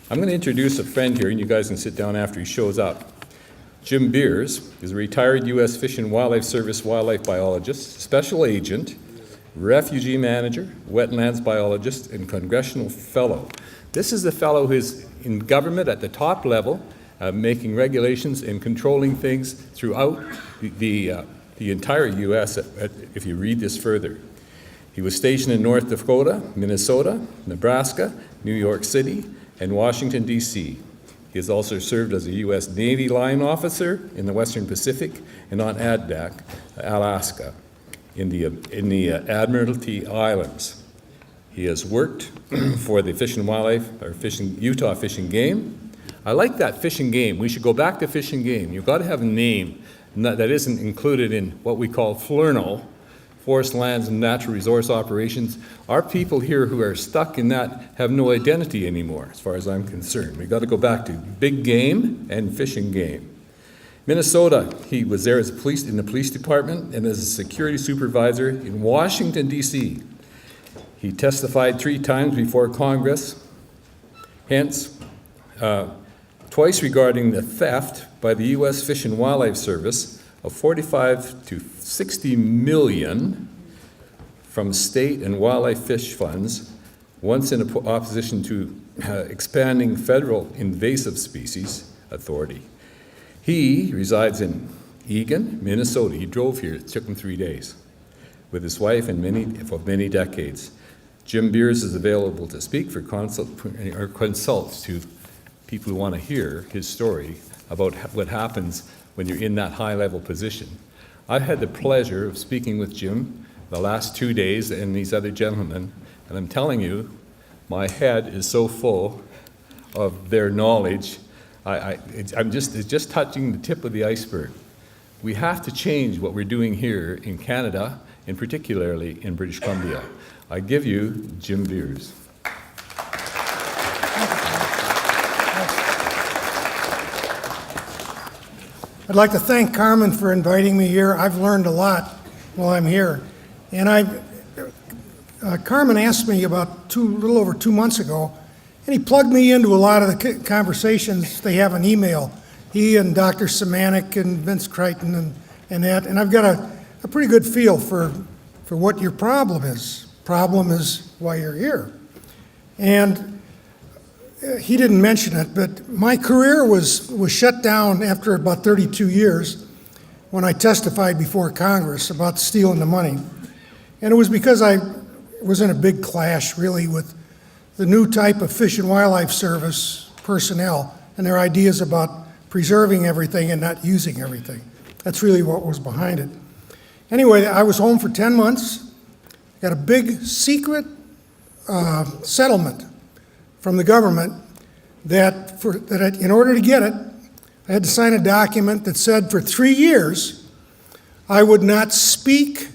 I'm going to introduce a friend here, and you guys can sit down after he shows up. Jim Beers is a retired U.S. Fish and Wildlife Service wildlife biologist, special agent, refugee manager, wetlands biologist, and congressional fellow. This is the fellow who is in government at the top level, making regulations and controlling things throughout the entire U.S., if you read this further. He was stationed in North Dakota, Minnesota, Nebraska, New York City, and Washington, D.C. He has also served as a U.S. Navy line officer in the Western Pacific and on Adak, Alaska, in the Admiralty Islands. He has worked for the Fish and Wildlife, or Utah Fish and Game. I like that Fish and Game. We should go back to Fish and Game. You've got to have a name that isn't included in what we call FLRNO, Forest Lands and Natural Resource Operations. Our people here who are stuck in that have no identity anymore, as far as I'm concerned. We've got to go back to big game and Fish and Game. Minnesota, he was there as in the police department and as a security supervisor in Washington, D.C. He testified 3 times before Congress, hence twice regarding the theft by the U.S. Fish and Wildlife Service of 45 to 60 million from state and wildlife fish funds, once in opposition to expanding federal invasive species authority. He resides in Eagan, Minnesota. He drove here, it took him 3 days, with his wife and for many decades. Jim Beers is available to speak for consult to people who want to hear his story about what happens when you're in that high-level position. I've had the pleasure of speaking with Jim the last 2 days and these other gentlemen, and I'm telling you, my head is so full of their knowledge. It's just touching the tip of the iceberg. We have to change what we're doing here in Canada, and particularly in British Columbia. I give you Jim Beers. I'd like to thank Carmen for inviting me here. I've learned a lot while I'm here. And Carmen asked me about a little over 2 months ago, and he plugged me into a lot of the conversations they have on email. He and Dr. Semanek and Vince Crichton and that, and I've got a pretty good feel for what your problem is. Problem is why you're here. And he didn't mention it, but my career was shut down after about 32 years when I testified before Congress about stealing the money. And it was because I was in a big clash, really, with the new type of Fish and Wildlife Service personnel and their ideas about preserving everything and not using everything. That's really what was behind it. Anyway, I was home for 10 months, got a big secret settlement from the government that in order to get it, I had to sign a document that said for 3 years I would not speak,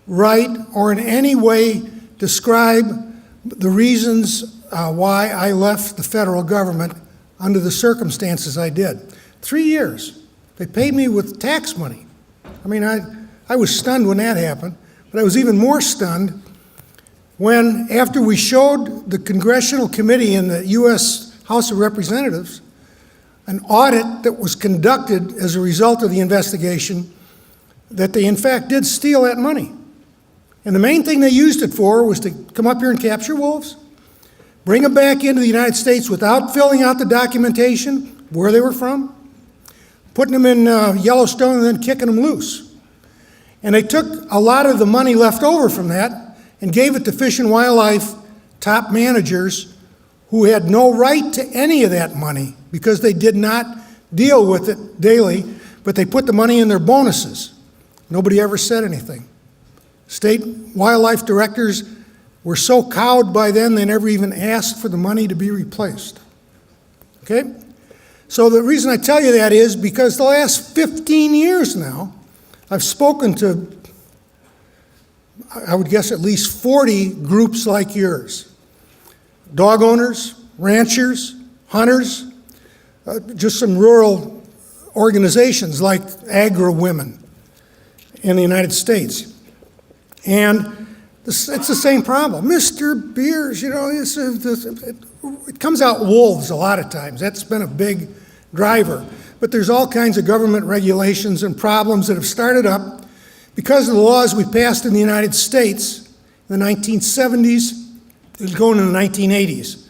write, or in any way describe the reasons why I left the federal government under the circumstances I did. 3 years. They paid me with tax money. I mean, I was stunned when that happened, but I was even more stunned when, after we showed the Congressional Committee in the U.S. House of Representatives an audit that was conducted as a result of the investigation, that they in fact did steal that money. And the main thing they used it for was to come up here and capture wolves, bring them back into the United States without filling out the documentation, where they were from, putting them in Yellowstone and then kicking them loose. And they took a lot of the money left over from that and gave it to Fish and Wildlife top managers who had no right to any of that money because they did not deal with it daily, but they put the money in their bonuses. Nobody ever said anything. State wildlife directors were so cowed by then they never even asked for the money to be replaced. Okay? So the reason I tell you that is because the last 15 years now, I've spoken to, I would guess, at least 40 groups like yours. Dog owners, ranchers, hunters, just some rural organizations like Agri Women in the United States. And It's the same problem. Mr. Beers, it comes out wolves a lot of times. That's been a big driver. But there's all kinds of government regulations and problems that have started up because of the laws we passed in the United States in the 1970s, going into the 1980s.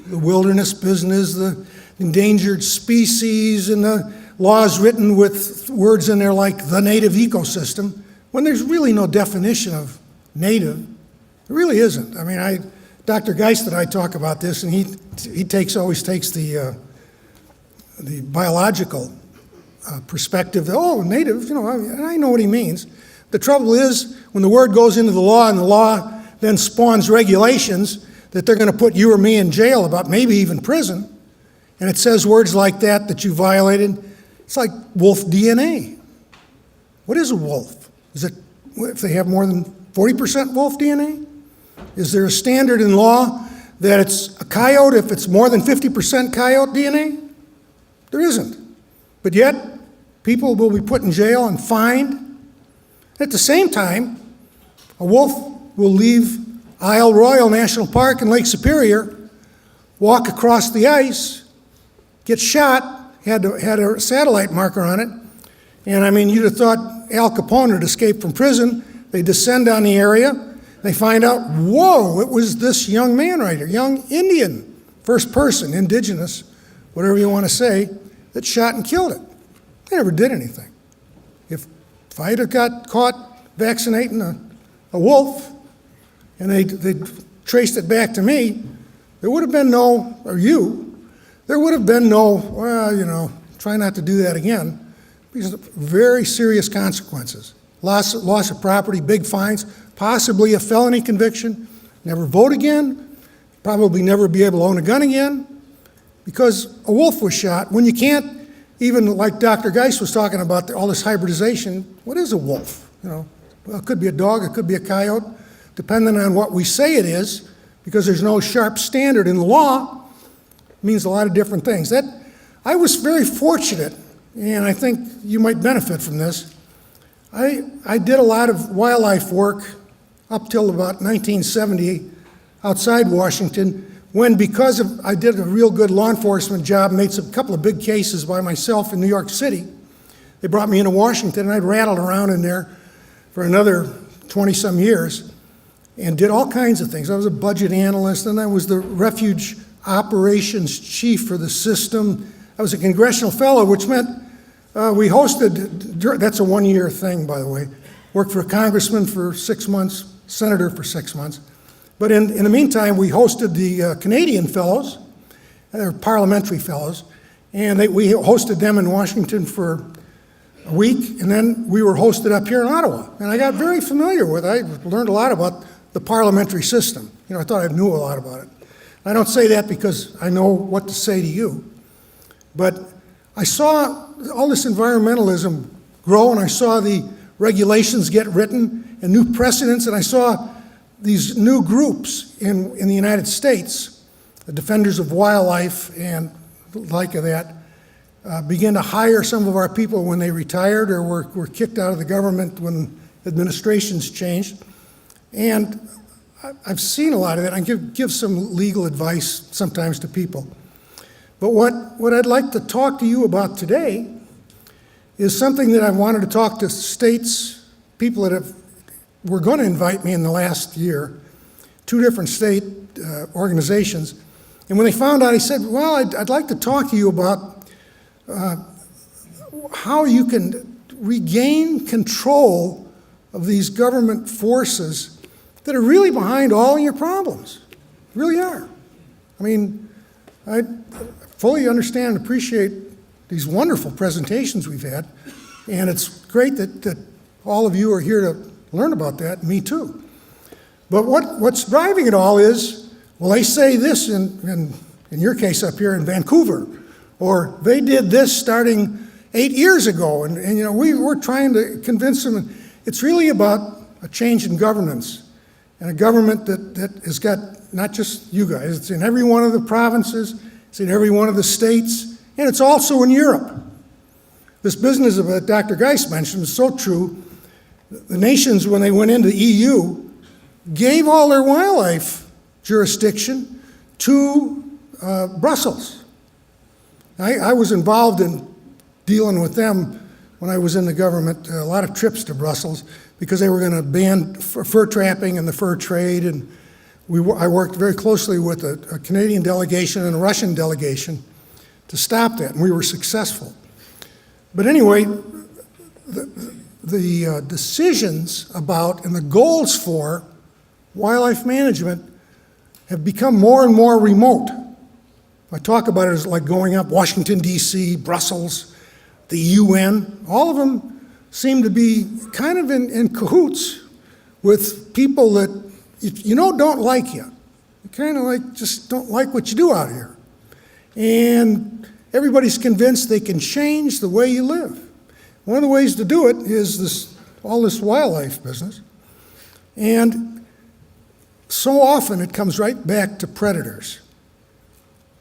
The wilderness business, the endangered species, and the laws written with words in there like the native ecosystem, when there's really no definition of native. It really isn't. I mean, Dr. Geist and I talk about this, and he always takes the biological perspective. Oh, native, and I know what he means. The trouble is, when the word goes into the law, and the law then spawns regulations that they're going to put you or me in jail about, maybe even prison, and it says words like that you violated, it's like wolf DNA. What is a wolf? Is it if they have more than 40% wolf DNA? Is there a standard in law that it's a coyote if it's more than 50% coyote DNA? There isn't. But yet, people will be put in jail and fined. At the same time, a wolf will leave Isle Royale National Park in Lake Superior, walk across the ice, get shot, had a satellite marker on it, and I mean, you'd have thought Al Capone had escaped from prison. They descend on the area. They find out, whoa, it was this young man right here, young Indian, first person, indigenous, whatever you want to say, that shot and killed it. They never did anything. If I had got caught vaccinating a wolf and they traced it back to me, there would have been there would have been no, try not to do that again, because of very serious consequences. Loss of property, big fines, possibly a felony conviction, never vote again, probably never be able to own a gun again, because a wolf was shot. When you can't, even like Dr. Geist was talking about all this hybridization, what is a wolf? Well, it could be a dog, it could be a coyote, depending on what we say it is, because there's no sharp standard in the law, it means a lot of different things. I was very fortunate, and I think you might benefit from this. I did a lot of wildlife work up till about 1970 outside Washington, when I did a real good law enforcement job, made a couple of big cases by myself in New York City. They brought me into Washington, and I'd rattled around in there for another 20-some years and did all kinds of things. I was a budget analyst, and I was the refuge operations chief for the system. I was a congressional fellow, which meant we hosted, that's a one-year thing, by the way, worked for a congressman for 6 months, senator for 6 months. But in the meantime, we hosted the Canadian fellows, they're parliamentary fellows, and we hosted them in Washington for a week, and then we were hosted up here in Ottawa. And I got very familiar with it. I learned a lot about the parliamentary system. I thought I knew a lot about it. I don't say that because I know what to say to you, but I saw all this environmentalism grow, and I saw the regulations get written and new precedents, and I saw these new groups in the United States, the defenders of wildlife and the like of that, began to hire some of our people when they retired or were kicked out of the government when administrations changed. And I've seen a lot of that. I give some legal advice sometimes to people. But what I'd like to talk to you about today is something that I wanted to talk to states, people that were going to invite me in the last year, 2 different state organizations. And when they found out, I said, well, I'd like to talk to you about how you can regain control of these government forces that are really behind all your problems. Really are. I mean, I fully understand and appreciate these wonderful presentations we've had, and it's great that all of you are here to learn about that, me too. But what's driving it all is, well, they say this in your case up here in Vancouver, or they did this starting 8 years ago, and we're trying to convince them. It's really about a change in governance, and a government that has got not just you guys, it's in every one of the provinces, it's in every one of the states, and it's also in Europe. This business that Dr. Geist mentioned is so true. The nations, when they went into the EU, gave all their wildlife jurisdiction to Brussels. I was involved in dealing with them when I was in the government, a lot of trips to Brussels, because they were going to ban fur trapping and the fur trade, and I worked very closely with a Canadian delegation and a Russian delegation to stop that, and we were successful. But anyway, the decisions about and the goals for wildlife management have become more and more remote. I talk about it as like going up Washington, D.C., Brussels, the UN. All of them seem to be kind of in cahoots with people that don't like you. You kind of like just don't like what you do out here. And everybody's convinced they can change the way you live. One of the ways to do it is all this wildlife business. And so often it comes right back to predators.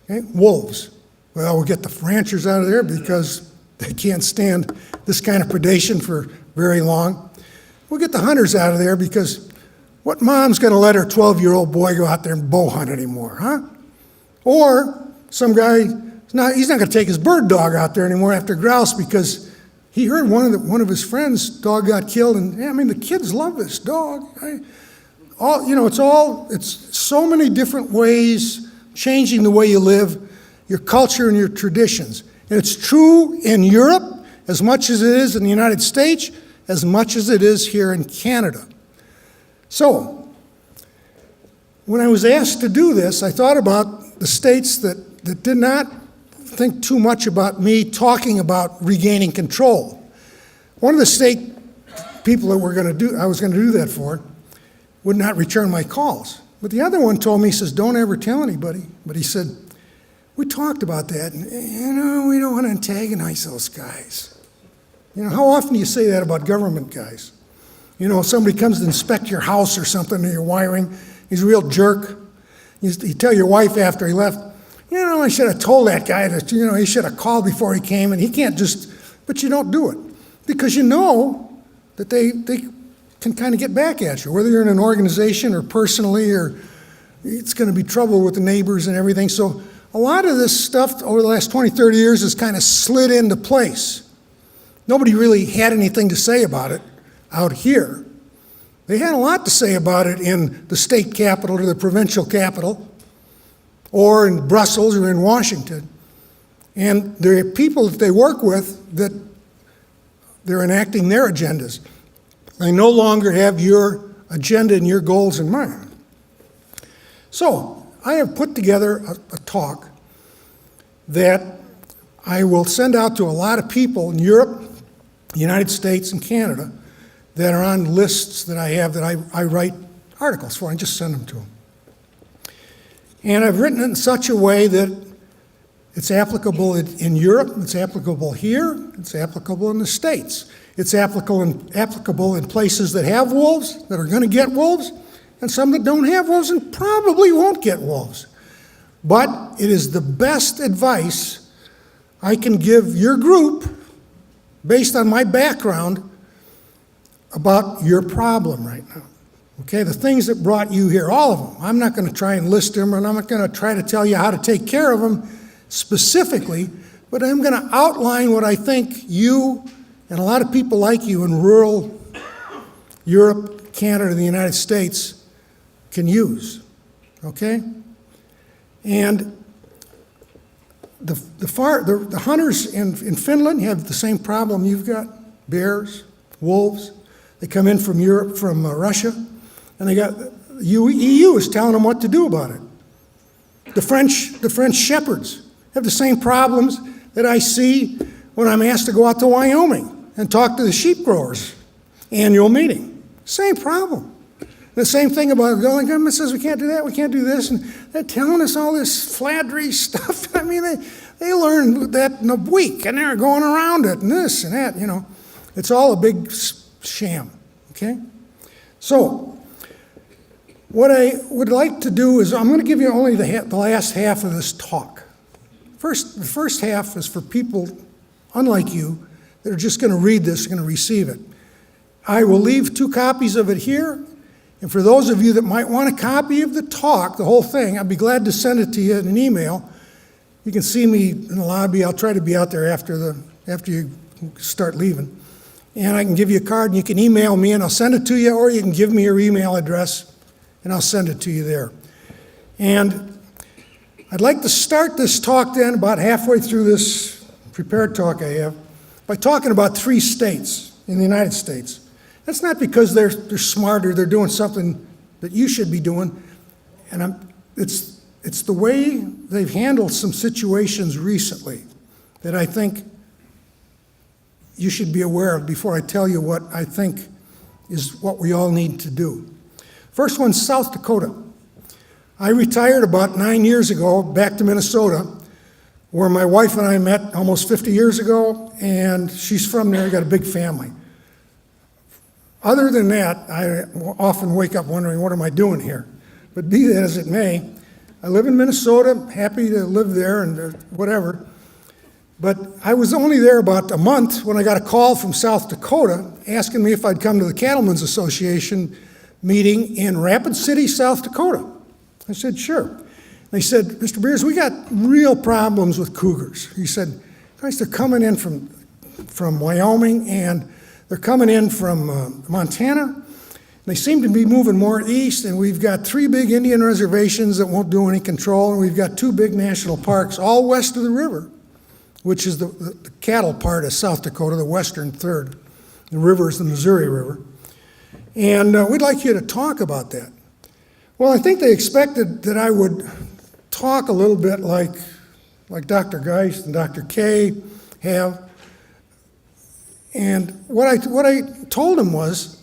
Okay? Wolves. Well, we'll get the ranchers out of there because they can't stand this kind of predation for very long. We'll get the hunters out of there because what mom's going to let her 12-year-old boy go out there and bow hunt anymore, huh? Or some guy, he's not going to take his bird dog out there anymore after grouse because he heard one of his friends' dog got killed, and the kids love this dog. It's so many different ways changing the way you live, your culture and your traditions. And it's true in Europe as much as it is in the United States, as much as it is here in Canada. So, when I was asked to do this, I thought about the states that did not think too much about me talking about regaining control. One of the state people that I was going to do that for would not return my calls. But the other one told me, he says, don't ever tell anybody. But he said, we talked about that, and we don't want to antagonize those guys. How often do you say that about government guys? Somebody comes to inspect your house or something, or your wiring, he's a real jerk. You tell your wife after he left, I should have told that guy that, he should have called before he came, and he can't but you don't do it. Because you know that they can kind of get back at you, whether you're in an organization or personally, or it's going to be trouble with the neighbors and everything. So a lot of this stuff over the last 20, 30 years has kind of slid into place. Nobody really had anything to say about it out here. They had a lot to say about it in the state capital or the provincial capital, or in Brussels or in Washington. And there are people that they work with that they're enacting their agendas. They no longer have your agenda and your goals in mind. So I have put together a talk that I will send out to a lot of people in Europe, the United States, and Canada that are on lists that I have that I write articles for. I just send them to them. And I've written it in such a way that it's applicable in Europe, it's applicable here, it's applicable in the States. It's applicable in places that have wolves, that are going to get wolves, and some that don't have wolves and probably won't get wolves. But it is the best advice I can give your group, based on my background, about your problem right now. Okay, the things that brought you here, all of them. I'm not going to try and list them, and I'm not going to try to tell you how to take care of them specifically, but I'm going to outline what I think you and a lot of people like you in rural Europe, Canada, the United States can use. Okay? And the hunters in Finland have the same problem you've got. Bears, wolves. They come in from Europe, from Russia, and the EU is telling them what to do about it. The French shepherds have the same problems that I see when I'm asked to go out to Wyoming and talk to the sheep growers annual meeting. Same problem. The same thing about the government says we can't do that, we can't do this, and they're telling us all this flattery stuff. They learned that in a week, and they're going around it, and this and that, It's all a big sham, okay? So, what I would like to do is, I'm going to give you only the last half of this talk. The first half is for people unlike you that are just going to read this, going to receive it. I will leave 2 copies of it here. And for those of you that might want a copy of the talk, the whole thing, I'd be glad to send it to you in an email. You can see me in the lobby. I'll try to be out there after you start leaving. And I can give you a card, and you can email me, and I'll send it to you, or you can give me your email address, and I'll send it to you there. And I'd like to start this talk then, about halfway through this prepared talk I have, by talking about 3 states in the United States. That's not because they're smarter, they're doing something that you should be doing, and it's the way they've handled some situations recently that I think you should be aware of before I tell you what I think is what we all need to do. First one's South Dakota. I retired about 9 years ago back to Minnesota, where my wife and I met almost 50 years ago, and she's from there, got a big family. Other than that, I often wake up wondering, what am I doing here? But be that as it may, I live in Minnesota, happy to live there and whatever. But I was only there about a month when I got a call from South Dakota asking me if I'd come to the Cattlemen's Association meeting in Rapid City, South Dakota. I said, sure. They said, Mr. Beers, we got real problems with cougars. He said, guys, they're coming in from Wyoming, and they're coming in from Montana. They seem to be moving more east, and we've got 3 big Indian reservations that won't do any control, and we've got 2 big national parks all west of the river, which is the cattle part of South Dakota, the western third. The river is the Missouri River. And we'd like you to talk about that. Well, I think they expected that I would talk a little bit like Dr. Geist and Dr. Kay have. And what I told him was,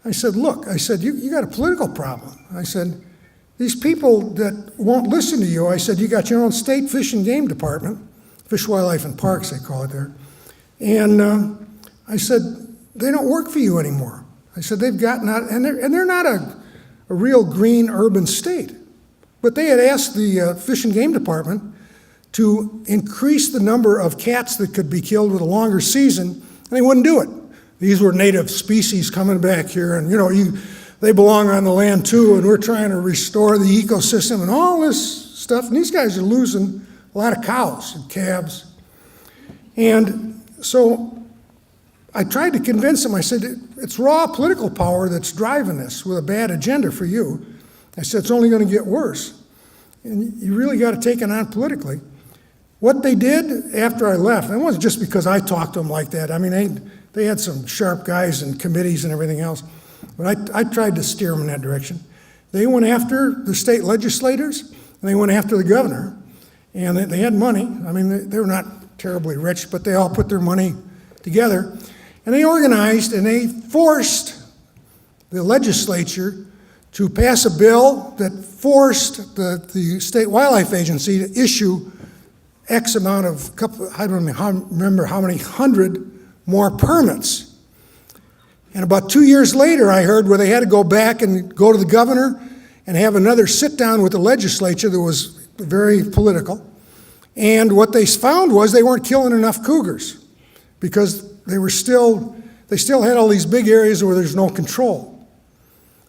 I said, look, I said, you got a political problem. I said, these people that won't listen to you, I said, you got your own state fish and game department, Fish, Wildlife, and Parks, they call it there. And I said, they don't work for you anymore. I said, they've gotten out, and they're not a real green urban state. But they had asked the Fish and Game Department to increase the number of cats that could be killed with a longer season, and they wouldn't do it. These were native species coming back here, and they belong on the land too, and we're trying to restore the ecosystem and all this stuff, and these guys are losing a lot of cows and calves. And so I tried to convince them. I said, it's raw political power that's driving this with a bad agenda for you. I said, it's only going to get worse. And you really got to take it on politically. What they did after I left, and it wasn't just because I talked to them like that. I mean, they had some sharp guys and committees and everything else. But I tried to steer them in that direction. They went after the state legislators, and they went after the governor. And they had money. I mean, they were not terribly rich, but they all put their money together. And they organized, and they forced the legislature to pass a bill that forced the State Wildlife Agency to issue X amount of, I don't remember how many hundred more permits. And about 2 years later, I heard where they had to go back and go to the governor and have another sit-down with the legislature that was very political. And what they found was they weren't killing enough cougars because they still had all these big areas where there's no control.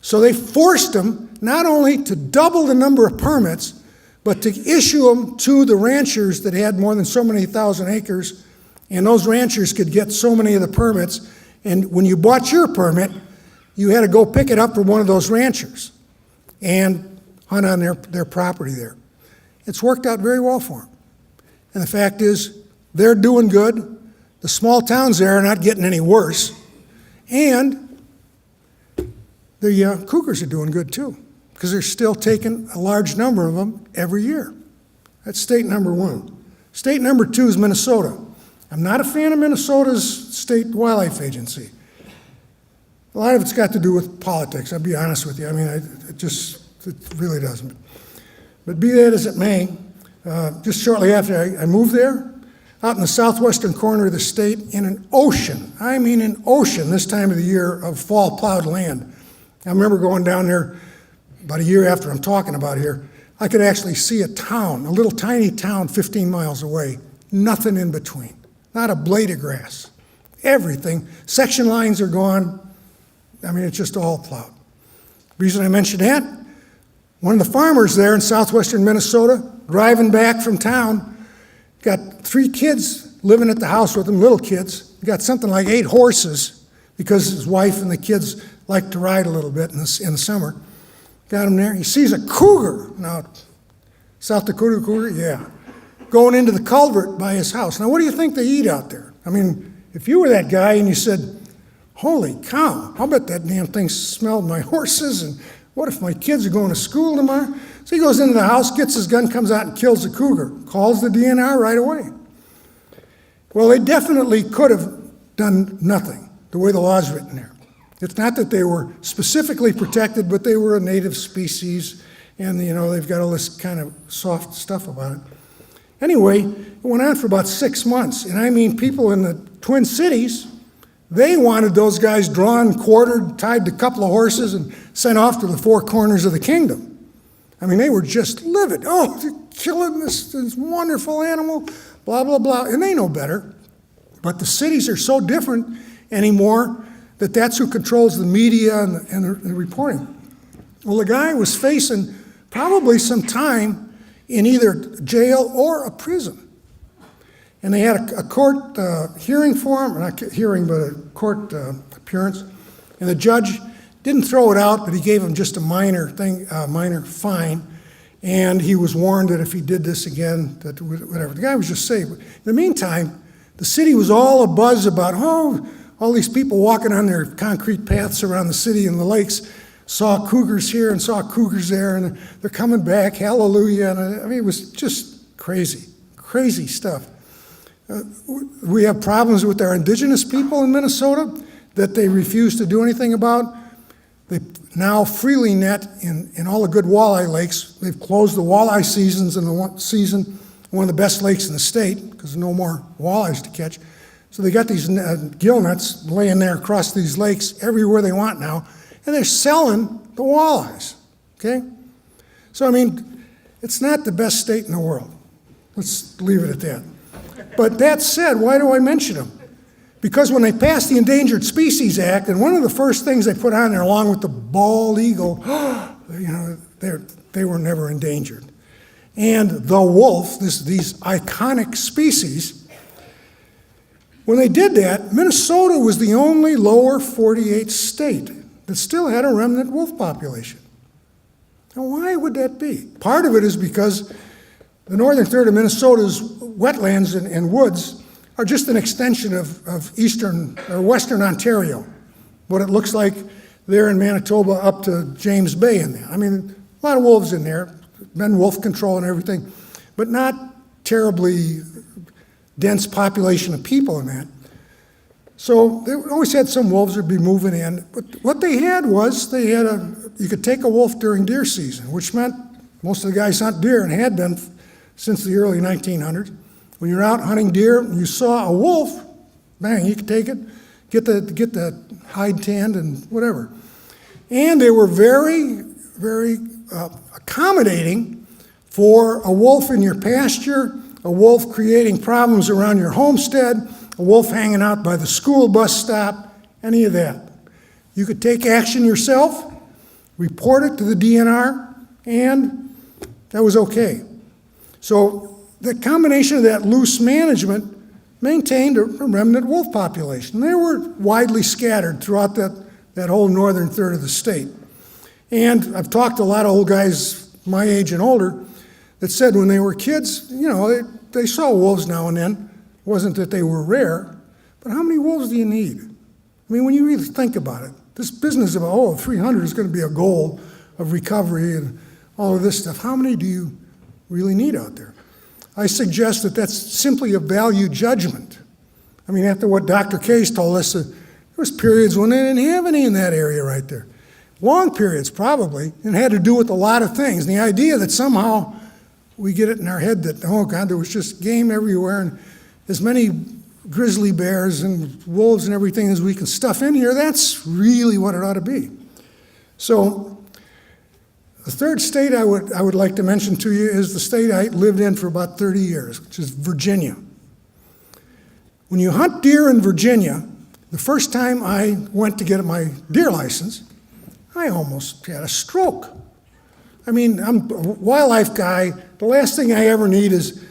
So they forced them not only to double the number of permits, but to issue them to the ranchers that had more than so many thousand acres, and those ranchers could get so many of the permits. And when you bought your permit, you had to go pick it up from one of those ranchers and hunt on their property there. It's worked out very well for them. And the fact is, they're doing good. The small towns there are not getting any worse. And the cougars are doing good too, because they're still taking a large number of them every year. That's state number 1. State number 2 is Minnesota. I'm not a fan of Minnesota's state wildlife agency. A lot of it's got to do with politics, I'll be honest with you. I mean, it really doesn't. But be that as it may, just shortly after I moved there, out in the southwestern corner of the state, in an ocean, I mean an ocean this time of the year of fall plowed land. I remember going down there about a year after I'm talking about here. I could actually see a town, a little tiny town 15 miles away, nothing in between, not a blade of grass, everything. Section lines are gone. I mean, it's just all plowed. The reason I mention that, one of the farmers there in southwestern Minnesota, driving back from town, got 3 kids living at the house with him, little kids. He got something like 8 horses because his wife and the kids like to ride a little bit in the summer. Got him there. He sees a cougar. Now, South Dakota cougar, yeah, going into the culvert by his house. Now, what do you think they eat out there? I mean, if you were that guy and you said, holy cow, I'll bet that damn thing smelled my horses, and what if my kids are going to school tomorrow? So he goes into the house, gets his gun, comes out and kills the cougar, calls the DNR right away. Well, they definitely could have done nothing, the way the law's written there. It's not that they were specifically protected, but they were a native species, and they've got all this kind of soft stuff about it. Anyway, it went on for about 6 months, and I mean people in the Twin Cities, they wanted those guys drawn, quartered, tied to a couple of horses, and sent off to the 4 corners of the kingdom. I mean, they were just livid. Oh, they're killing this wonderful animal, blah, blah, blah, and they know better. But the cities are so different anymore that that's who controls the media and the reporting. Well, the guy was facing probably some time in either jail or a prison. And they had a court hearing for him, not hearing, but a court appearance. And the judge didn't throw it out, but he gave him just a minor fine. And he was warned that if he did this again, that whatever. The guy was just safe. In the meantime, the city was all abuzz about, all these people walking on their concrete paths around the city and the lakes saw cougars here and saw cougars there, and they're coming back, hallelujah. And I mean, it was just crazy, crazy stuff. We have problems with our indigenous people in Minnesota that they refuse to do anything about. They now freely net in all the good walleye lakes. They've closed the walleye seasons in the one of the best lakes in the state because there's no more walleyes to catch. So they got these gill nets laying there across these lakes everywhere they want now, and they're selling the walleyes, okay? So, I mean, it's not the best state in the world. Let's leave it at that. But that said, why do I mention them? Because when they passed the Endangered Species Act, and one of the first things they put on there, along with the bald eagle, they were never endangered. And the wolf, these iconic species, when they did that, Minnesota was the only lower 48 state that still had a remnant wolf population. Now, why would that be? Part of it is because the northern third of Minnesota's wetlands and woods are just an extension of eastern or western Ontario, what it looks like there in Manitoba up to James Bay in there. I mean, a lot of wolves in there, been wolf control and everything, but not terribly dense population of people in that. So they always had some wolves that would be moving in. But what they had was you could take a wolf during deer season, which meant most of the guys hunt deer and had been since the early 1900s. When you're out hunting deer and you saw a wolf, bang, you could take it, get the hide tanned and whatever. And they were very, very accommodating for a wolf in your pasture, a wolf creating problems around your homestead, a wolf hanging out by the school bus stop, any of that. You could take action yourself, report it to the DNR, and that was okay. So the combination of that loose management maintained a remnant wolf population. They were widely scattered throughout that whole northern third of the state. And I've talked to a lot of old guys my age and older that said when they were kids, they saw wolves now and then. It wasn't that they were rare, but how many wolves do you need? I mean, when you really think about it, this business of, 300 is going to be a goal of recovery and all of this stuff, how many do you really need out there? I suggest that that's simply a value judgment. I mean, after what Dr. Case told us, there was periods when they didn't have any in that area right there. Long periods, probably, and it had to do with a lot of things. And the idea that somehow we get it in our head that, oh God, there was just game everywhere and as many grizzly bears and wolves and everything as we can stuff in here, that's really what it ought to be. So the third state I would like to mention to you is the state I lived in for about 30 years, which is Virginia. When you hunt deer in Virginia, the first time I went to get my deer license, I almost had a stroke. I mean, I'm a wildlife guy. The last thing I ever need is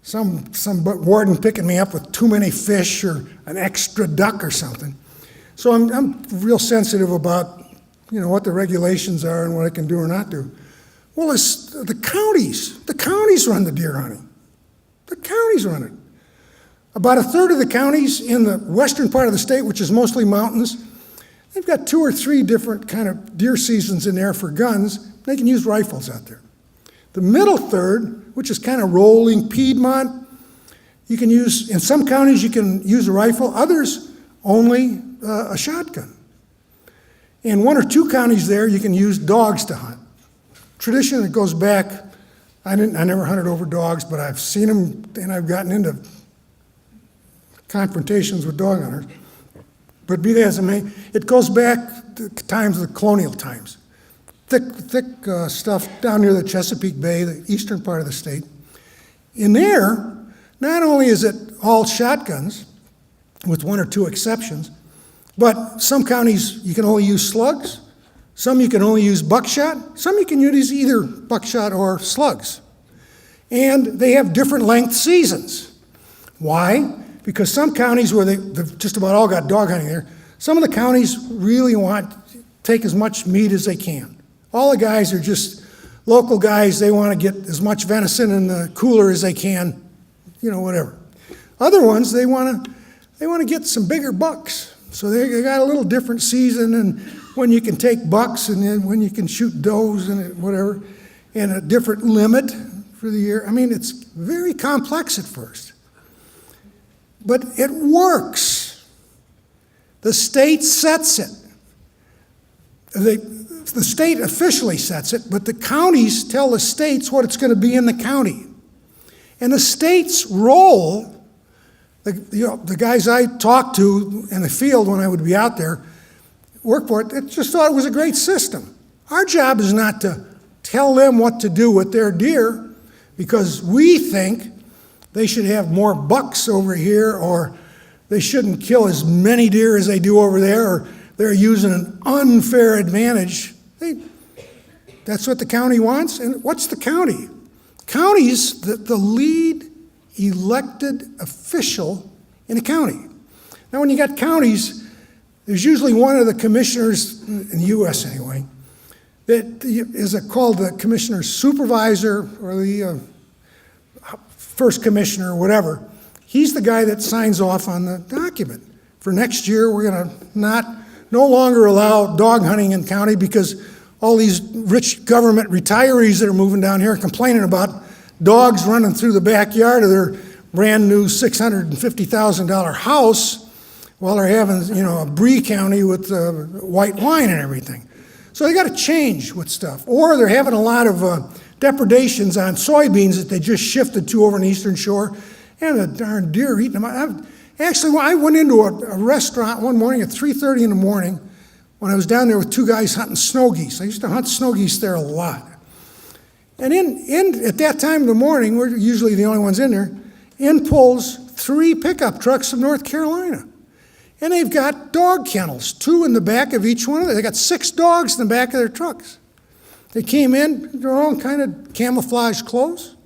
some warden picking me up with too many fish or an extra duck or something. So I'm real sensitive about, what the regulations are and what I can do or not do. Well, it's the counties run the deer hunting. The counties run it. About a third of the counties in the western part of the state, which is mostly mountains, they've got 2 or 3 different kind of deer seasons in there for guns. They can use rifles out there. The middle third, which is kind of rolling Piedmont, you can use, in some counties you can use a rifle, others only a shotgun. In 1 or 2 counties there, you can use dogs to hunt. Tradition that goes back, I never hunted over dogs, but I've seen them and I've gotten into confrontations with dog hunters. But be that as it may, it goes back to times of the colonial times. Thick stuff down near the Chesapeake Bay, the eastern part of the state. In there, not only is it all shotguns, with 1 or 2 exceptions, but some counties you can only use slugs, some you can only use buckshot, some you can use either buckshot or slugs. And they have different length seasons. Why? Because some counties where they've just about all got dog hunting there, some of the counties really want to take as much meat as they can. All the guys are just local guys. They want to get as much venison in the cooler as they can, whatever. Other ones, they want to get some bigger bucks. So they got a little different season, and when you can take bucks and then when you can shoot does and whatever, and a different limit for the year. I mean, it's very complex at first. But it works. The state sets it. The state officially sets it, but the counties tell the states what it's going to be in the county. And the state's role, the guys I talked to in the field when I would be out there, work for it, they just thought it was a great system. Our job is not to tell them what to do with their deer, because we think they should have more bucks over here, or they shouldn't kill as many deer as they do over there, or they're using an unfair advantage. That's what the county wants. And what's the county? County's the lead elected official in a county. Now, when you got counties, there's usually one of the commissioners, in the U.S. anyway, that is called the commissioner's supervisor or the first commissioner or whatever. He's the guy that signs off on the document. For next year, we're going to no longer allow dog hunting in county because all these rich government retirees that are moving down here are complaining about dogs running through the backyard of their brand new $650,000 house while they're having, a Brie County with white wine and everything. So they got to change with stuff. Or they're having a lot of depredations on soybeans that they just shifted to over in the Eastern Shore, and the darn deer eating them. I went into a restaurant one morning at 3:30 in the morning when I was down there with 2 guys hunting snow geese. I used to hunt snow geese there a lot. And at that time in the morning, we're usually the only ones in there, in pulls 3 pickup trucks from North Carolina. And they've got dog kennels, 2 in the back of each one of them. They got 6 dogs in the back of their trucks. They came in, they're all kind of camouflage clothes.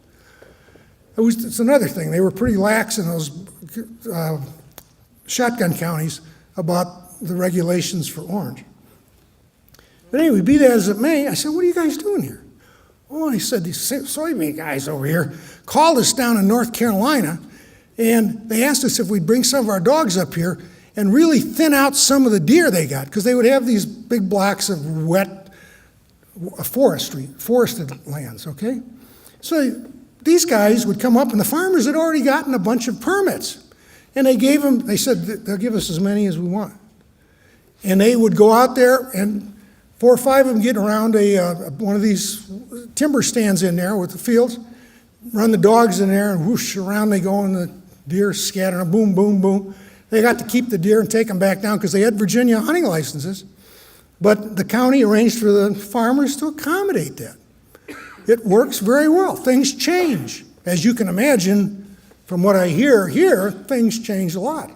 It's another thing. They were pretty lax in those shotgun counties about the regulations for orange. But anyway, be that as it may, I said, what are you guys doing here? Oh, he said, these soybean guys over here called us down in North Carolina, and they asked us if we'd bring some of our dogs up here and really thin out some of the deer they got, because they would have these big blocks of wet forested lands, okay? So these guys would come up, and the farmers had already gotten a bunch of permits. And they said they'll give us as many as we want. And they would go out there, and 4 or 5 of them get around one of these timber stands in there with the fields, run the dogs in there, and whoosh, around they go, and the deer scatter, boom, boom, boom. They got to keep the deer and take them back down because they had Virginia hunting licenses. But the county arranged for the farmers to accommodate that. It works very well. Things change. As you can imagine, from what I hear here, things change a lot.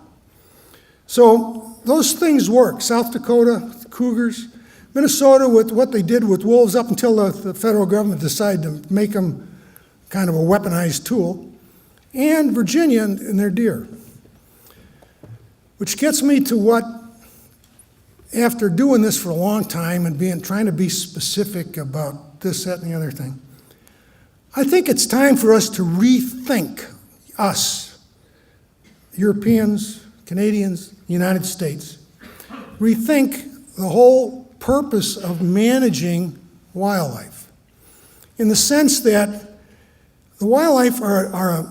So those things work. South Dakota, the Cougars, Minnesota with what they did with wolves up until the federal government decided to make them kind of a weaponized tool, and Virginia and their deer. Which gets me to what, after doing this for a long time and trying to be specific about this, that, and the other thing, I think it's time for us to rethink us, Europeans, Canadians, United States, rethink the whole purpose of managing wildlife, in the sense that the wildlife are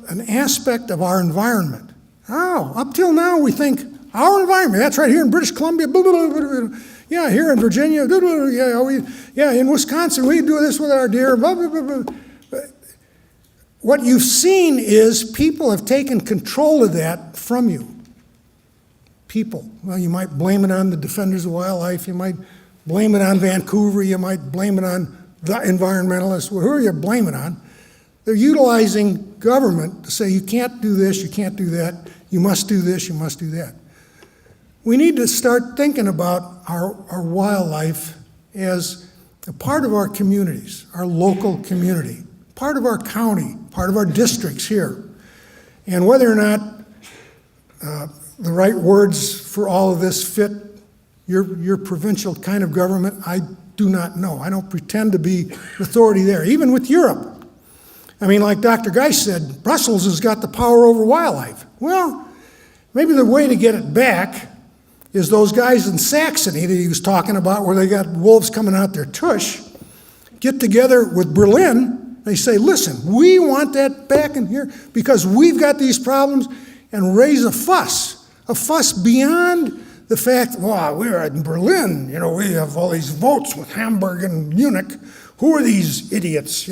an aspect of our environment. Oh, up till now we think our environment, that's right here in British Columbia, blah, blah, blah, blah, blah. Yeah, here in Virginia, blah, blah, blah, yeah, in Wisconsin, we do this with our deer, blah, blah, blah, blah. What you've seen is people have taken control of that from you. People. Well, you might blame it on the defenders of wildlife, you might blame it on Vancouver, you might blame it on the environmentalists, who are you blaming it on? They're utilizing government to say you can't do this, you can't do that, you must do this, you must do that. We need to start thinking about our wildlife as a part of our communities, our local community, part of our county, part of our districts here. And whether or not the right words for all of this fit your provincial kind of government, I do not know. I don't pretend to be authority there, even with Europe. I mean, like Dr. Geis said, Brussels has got the power over wildlife. Well, maybe the way to get it back is those guys in Saxony that he was talking about, where they got wolves coming out their tush, get together with Berlin. They say, listen, we want that back in here because we've got these problems, and raise a fuss beyond the fact, well, we're in Berlin, we have all these votes with Hamburg and Munich. Who are these idiots?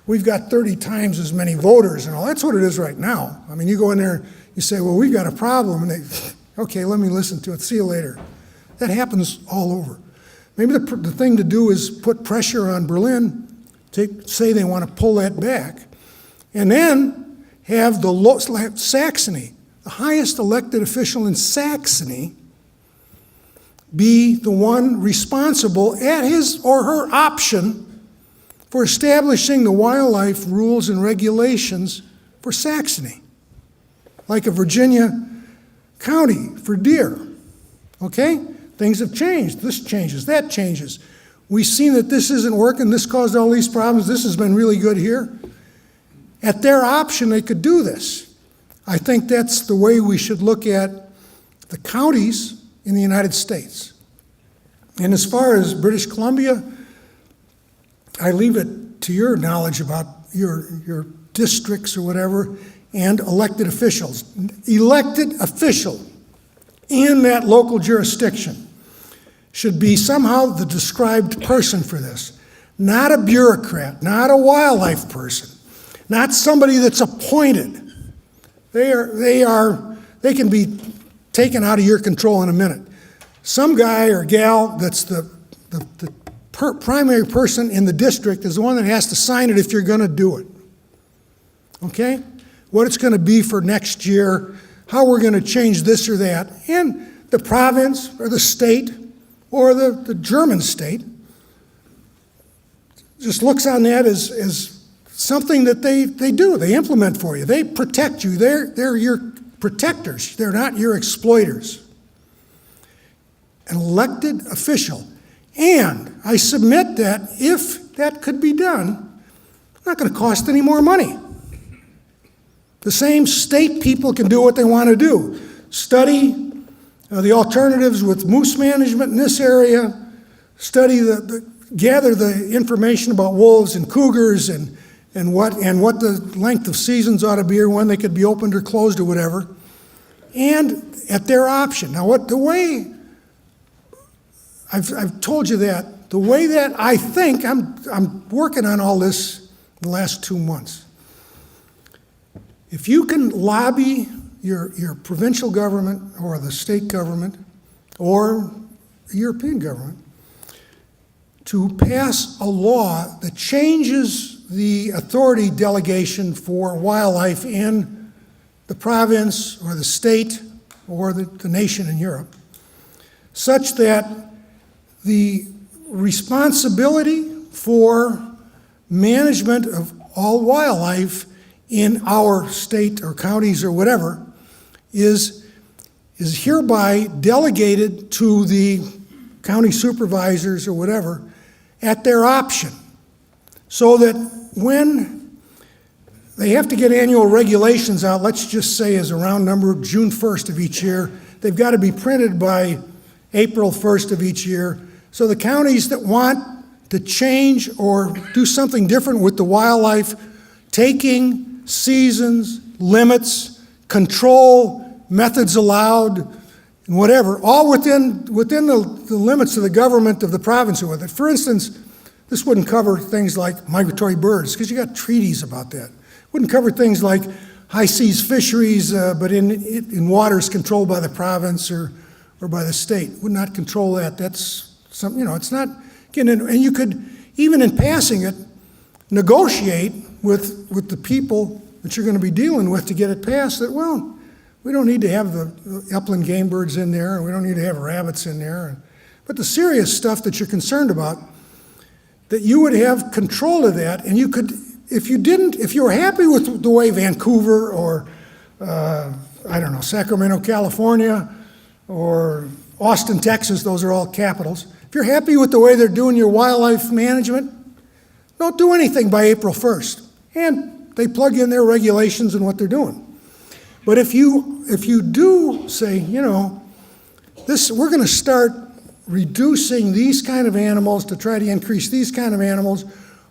We've got 30 times as many voters and all. That's what it is right now. I mean, you go in there, you say, well, we've got a problem, and they, okay, let me listen to it, see you later. That happens all over. Maybe the thing to do is put pressure on Berlin, say they want to pull that back, and then have Saxony, the highest elected official in Saxony, be the one responsible at his or her option for establishing the wildlife rules and regulations for Saxony, like a Virginia county for deer. Okay? Things have changed. This changes, that changes. We've seen that this isn't working, this caused all these problems, this has been really good here. At their option, they could do this. I think that's the way we should look at the counties in the United States. And as far as British Columbia, I leave it to your knowledge about your districts or whatever, and elected officials. Elected official in that local jurisdiction should be somehow the described person for this. Not a bureaucrat, not a wildlife person, not somebody that's appointed. They can be taken out of your control in a minute. Some guy or gal that's the primary person in the district is the one that has to sign it if you're going to do it. Okay? What it's going to be for next year, how we're going to change this or that. And the province or the state or the German state just looks on that as something that they do. They implement for you. They protect you. They're your protectors. They're not your exploiters. An elected official. And I submit that if that could be done, it's not going to cost any more money. The same state people can do what they want to do. Study the alternatives with moose management in this area, gather the information about wolves and cougars and what the length of seasons ought to be, or when they could be opened or closed or whatever, and at their option. Now, I've told you that, the way that I think, I'm working on all this the last 2 months. If you can lobby your provincial government or the state government or the European government to pass a law that changes the authority delegation for wildlife in the province or the state or the nation in Europe, such that the responsibility for management of all wildlife in our state or counties or whatever is hereby delegated to the county supervisors or whatever at their option. So that when they have to get annual regulations out, let's just say as a round number, June 1st of each year, they've got to be printed by April 1st of each year. So the counties that want to change or do something different with the wildlife, taking seasons, limits, control, methods allowed, and whatever, all within the limits of the government of the province with it. For instance, this wouldn't cover things like migratory birds, because you got treaties about that. Wouldn't cover things like high seas fisheries, but in waters controlled by the province or by the state. Would not control that. That's some, it's not getting in, and you could, even in passing it, negotiate with the people that you're going to be dealing with to get it passed that, well, we don't need to have the upland game birds in there, and we don't need to have rabbits in there. But the serious stuff that you're concerned about, that you would have control of that, and you could, if you were happy with the way Vancouver or, Sacramento, California, or Austin, Texas, those are all capitals. If you're happy with the way they're doing your wildlife management, don't do anything by April 1st. And they plug in their regulations and what they're doing. But if you do say, we're going to start reducing these kind of animals to try to increase these kind of animals,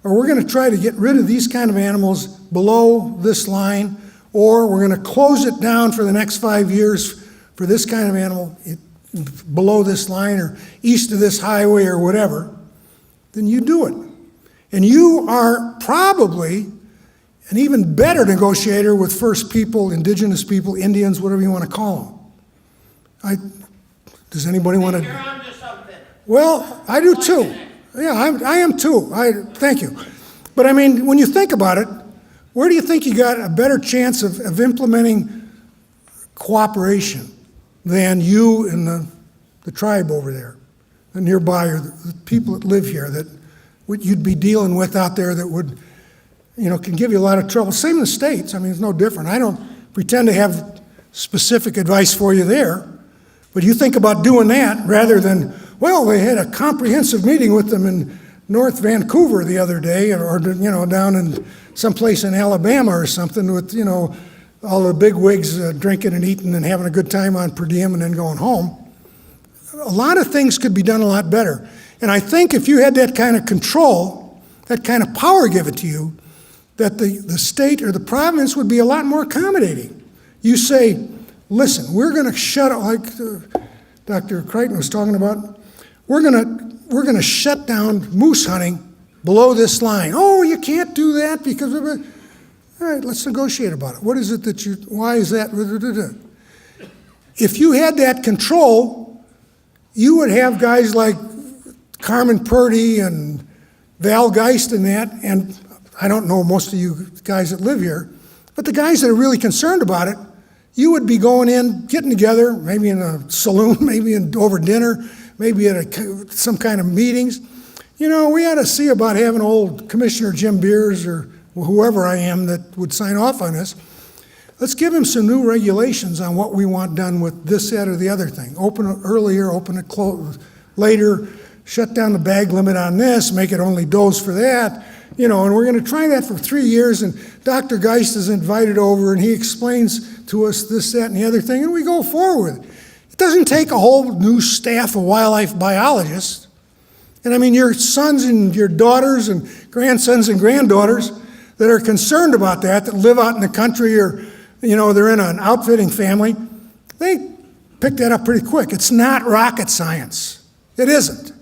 or we're going to try to get rid of these kind of animals below this line, or we're going to close it down for the next 5 years for this kind of animal below this line or east of this highway or whatever, then you do it. And you are probably an even better negotiator with First People, Indigenous people, Indians, whatever you want to call them. Does anybody want to? You're onto something. Well, I do too. Yeah, I am too. Thank you. But I mean, when you think about it, where do you think you got a better chance of implementing cooperation than you and the tribe over there, the nearby, or the people that live here that you'd be dealing with out there that would, can give you a lot of trouble. Same in the States. I mean, it's no different. I don't pretend to have specific advice for you there, but you think about doing that rather than, well, they had a comprehensive meeting with them in North Vancouver the other day, or down in someplace in Alabama or something with, all the big wigs drinking and eating and having a good time on per diem and then going home. A lot of things could be done a lot better. And I think if you had that kind of control, that kind of power given to you, that the state or the province would be a lot more accommodating. You say, listen, we're going to shut, like Dr. Crichton was talking about, we're going to shut down moose hunting below this line. Oh, you can't do that because of it. All right, let's negotiate about it. What is it why is that? If you had that control, you would have guys like Carmen Purdy and Val Geist and that, and I don't know most of you guys that live here, but the guys that are really concerned about it, you would be going in, getting together, maybe in a saloon, maybe over dinner, maybe at some kind of meetings. We ought to see about having old Commissioner Jim Beers or whoever I am that would sign off on this. Let's give him some new regulations on what we want done with this, that, or the other thing. Open it earlier, open it later, shut down the bag limit on this, make it only does for that, and we're going to try that for 3 years, and Dr. Geist is invited over, and he explains to us this, that, and the other thing, and we go forward. It doesn't take a whole new staff of wildlife biologists. And I mean, your sons and your daughters and grandsons and granddaughters that are concerned about that live out in the country or, they're in an outfitting family, they pick that up pretty quick. It's not rocket science. It isn't.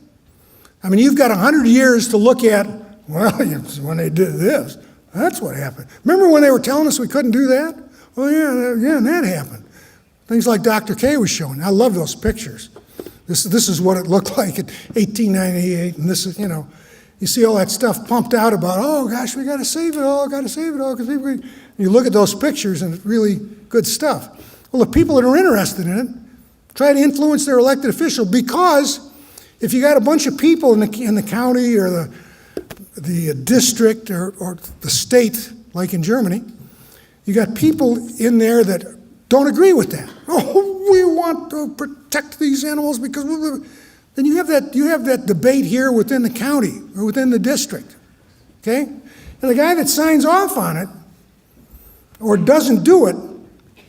I mean, you've got 100 years to look at, well, when they did this, that's what happened. Remember when they were telling us we couldn't do that? Well, yeah, and that happened. Things like Dr. K was showing. I love those pictures. This is what it looked like in 1898, and this is, you see all that stuff pumped out about, oh gosh, we got to save it all, because you look at those pictures and it's really good stuff. Well, the people that are interested in it try to influence their elected official, because If you got a bunch of people in the county or the district or the state, like in Germany, you got people in there that don't agree with that. Oh, we want to protect these animals because then you have that debate here within the county or within the district, okay? And the guy that signs off on it or doesn't do it,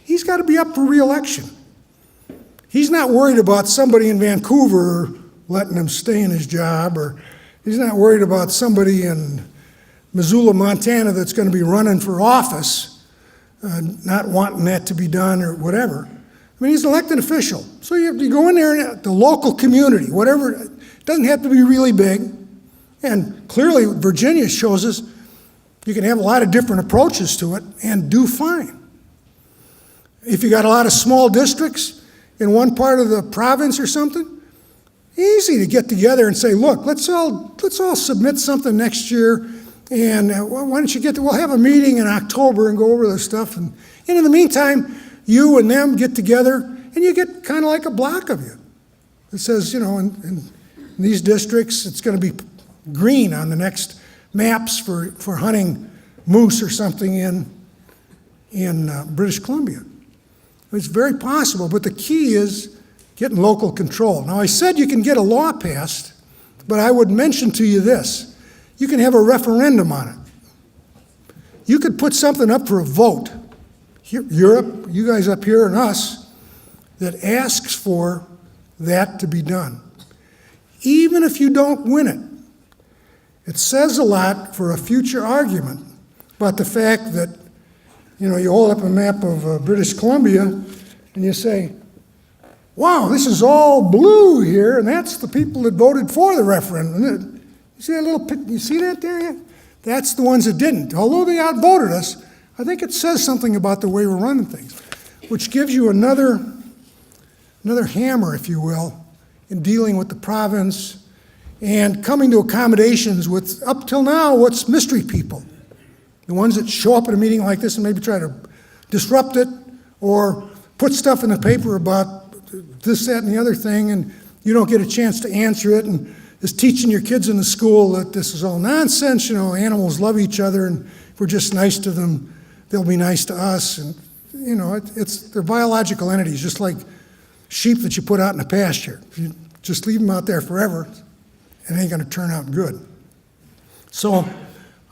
he's got to be up for re-election. He's not worried about somebody in Vancouver letting him stay in his job, or he's not worried about somebody in Missoula, Montana that's going to be running for office, not wanting that to be done or whatever. I mean, he's an elected official. So you go in there, the local community, whatever, it doesn't have to be really big. And clearly, Virginia shows us you can have a lot of different approaches to it and do fine. If you got a lot of small districts in one part of the province or something, easy to get together and say, look, let's all submit something next year, and why don't you we'll have a meeting in October and go over this stuff. And in the meantime, you and them get together, and you get kind of like a block of you. It says, in these districts, it's going to be green on the next maps for hunting moose or something in British Columbia. It's very possible, but the key is getting local control. Now, I said you can get a law passed, but I would mention to you this. You can have a referendum on it. You could put something up for a vote, Europe, you guys up here and us, that asks for that to be done. Even if you don't win it, it says a lot for a future argument about the fact that, you hold up a map of British Columbia and you say, wow, this is all blue here, and that's the people that voted for the referendum. You see that you see that there? Yeah? That's the ones that didn't. Although they outvoted us, I think it says something about the way we're running things, which gives you another hammer, if you will, in dealing with the province and coming to accommodations with, up till now, what's mystery people. The ones that show up at a meeting like this and maybe try to disrupt it or put stuff in the paper about this, that, and the other thing, and you don't get a chance to answer it, and is teaching your kids in the school that this is all nonsense, animals love each other, and if we're just nice to them, they'll be nice to us. And, they're biological entities, just like sheep that you put out in a pasture. If you just leave them out there forever, it ain't going to turn out good. So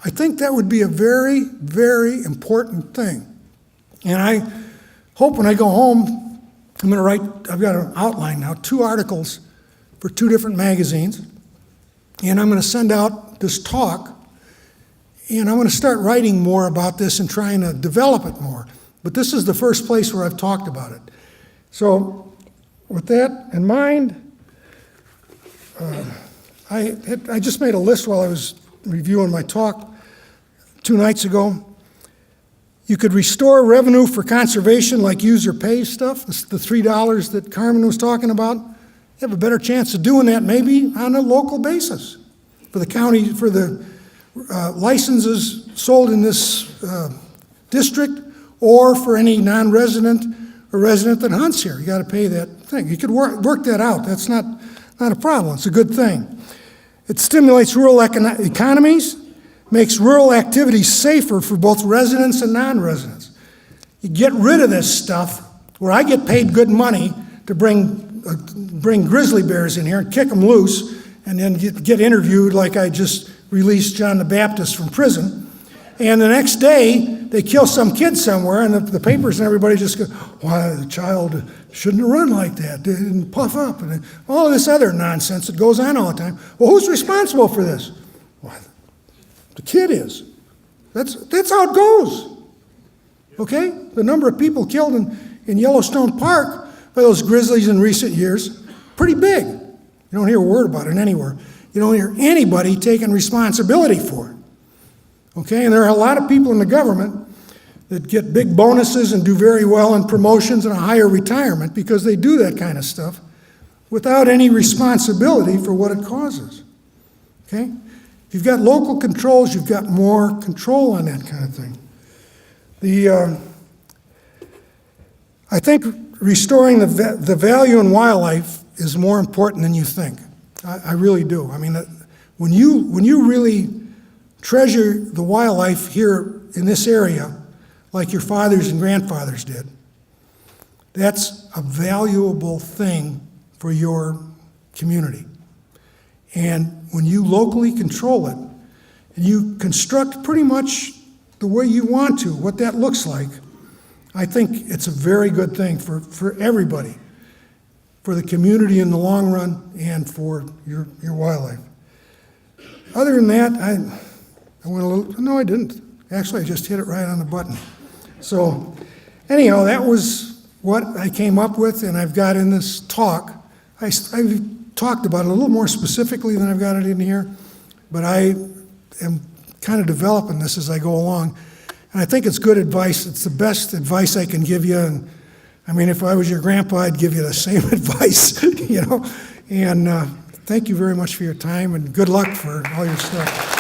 I think that would be a very, very important thing. And I hope when I go home, I'm going to write, I've got an outline now, 2 articles for 2 different magazines. And I'm going to send out this talk. And I'm going to start writing more about this and trying to develop it more. But this is the first place where I've talked about it. So with that in mind, I just made a list while I was reviewing my talk 2 nights ago. You could restore revenue for conservation, like user pay stuff, the $3 that Carmen was talking about. You have a better chance of doing that maybe on a local basis. For the county, for the licenses sold in this district, or for any non-resident or resident that hunts here. You got to pay that thing. You could work that out. That's not a problem. It's a good thing. It stimulates rural economies, makes rural activities safer for both residents and non-residents. You get rid of this stuff where I get paid good money to bring grizzly bears in here and kick them loose and then get interviewed like I just released John the Baptist from prison. And the next day, they kill some kid somewhere, and the papers and everybody just go, why, the child shouldn't have run like that, didn't puff up, and all of this other nonsense that goes on all the time. Well, who's responsible for this? Well, the kid is. That's how it goes. Okay? The number of people killed in Yellowstone Park by those grizzlies in recent years, pretty big. You don't hear a word about it anywhere. You don't hear anybody taking responsibility for it. Okay, and there are a lot of people in the government that get big bonuses and do very well in promotions and a higher retirement because they do that kind of stuff without any responsibility for what it causes. Okay? If you've got local controls, you've got more control on that kind of thing. I think restoring the value in wildlife is more important than you think. I really do. I mean, when you really treasure the wildlife here in this area, like your fathers and grandfathers did, that's a valuable thing for your community. And when you locally control it, and you construct pretty much the way you want to, what that looks like, I think it's a very good thing for everybody, for the community in the long run and for your wildlife. Other than that, I went a little, no, I didn't. Actually, I just hit it right on the button. So anyhow, that was what I came up with, and I've got in this talk. I've talked about it a little more specifically than I've got it in here, but I am kind of developing this as I go along. And I think it's good advice. It's the best advice I can give you. And I mean, if I was your grandpa, I'd give you the same advice, you know. And thank you very much for your time, and good luck for all your stuff.